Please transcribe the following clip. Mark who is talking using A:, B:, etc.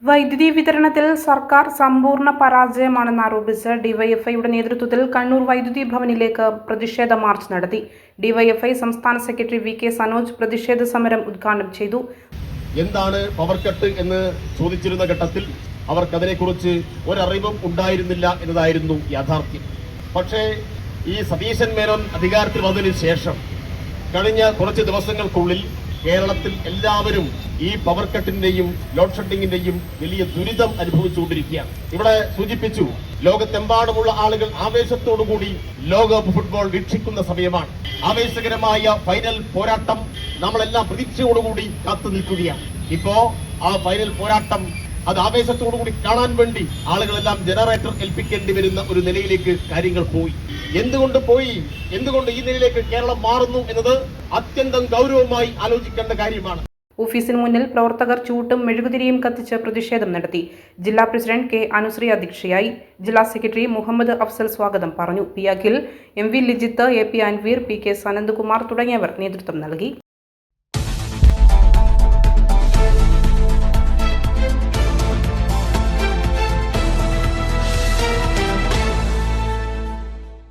A: വൈദ്യുതി വിതരണത്തിൽ സർക്കാർ സമ്പൂർണ്ണ പരാജയമാണെന്ന് ആരോപിച്ച് ഡിവൈഎഫ്ഐയുടെ നേതൃത്വത്തിൽ കണ്ണൂർ വൈദ്യുതി ഭവനിലേക്ക് പ്രതിഷേധ മാർച്ച് നടത്തി. ഡിവൈഎഫ്ഐ സംസ്ഥാന സെക്രട്ടറി വി കെ സനോജ് പ്രതിഷേധ സമരം ഉദ്ഘാടനം ചെയ്തു.
B: എന്താണ് പവർ കട്ട് എന്ന് ചോദിച്ചിരുന്ന ഘട്ടത്തിൽ അവർക്കതിനെക്കുറിച്ച് ഒരറിവും ഉണ്ടായിരുന്നില്ല എന്നതായിരുന്നു യാഥാർത്ഥ്യം. പക്ഷേ ഈ സതീശൻ മേനോൻ അധികാരത്തിൽ വന്നതിന് ശേഷം കഴിഞ്ഞ കുറച്ച് ദിവസങ്ങൾക്കുള്ളിൽ കേരളത്തിൽ എല്ലാവരും ഈ പവർ കട്ടിന്റെയും ലോഡ് ഷെഡിങ്ങിന്റെയും വലിയ ദുരിതം അനുഭവിച്ചുകൊണ്ടിരിക്കുകയാണ്. ഇവിടെ സൂചിപ്പിച്ചു, ലോകത്തെമ്പാടുമുള്ള ആളുകൾ ആവേശത്തോടുകൂടി ലോകകപ്പ് ഫുട്ബോൾ വീക്ഷിക്കുന്ന സമയമാണ്. ആവേശകരമായ ഫൈനൽ പോരാട്ടം നമ്മളെല്ലാം പ്രതീക്ഷയോടുകൂടി കാത്തു നിൽക്കുകയാണ്. ഇപ്പോ ആ ഫൈനൽ പോരാട്ടം അത് ആവേശത്തോടുകൂടി കാണാൻ വേണ്ടി ആളുകളെല്ലാം ജനറേറ്റർ ഏൽപ്പിക്കേണ്ടി വരുന്ന ഒരു നിലയിലേക്ക് കാര്യങ്ങൾ പോയി. എന്തുകൊണ്ട് ഈ നിലയിലേക്ക് കേരളം മാറുന്നു എന്നത് അത്യന്തം ഗൗരവമായി ആലോചിക്കേണ്ട കാര്യമാണ്.
A: ഓഫീസിന് മുന്നിൽ പ്രവർത്തകർ ചൂട്ടും മെഴുകുതിരിയും കത്തിച്ച് പ്രതിഷേധം നടത്തി. ജില്ലാ പ്രസിഡന്റ് കെ അനുശ്രീ അധ്യക്ഷയായി. ജില്ലാ സെക്രട്ടറി മുഹമ്മദ് അഫ്സൽ സ്വാഗതം പറഞ്ഞു. P Akhil, M V Lijith, A P Anveer, P K Sanandkumar തുടങ്ങിയവർ നേതൃത്വം നൽകി.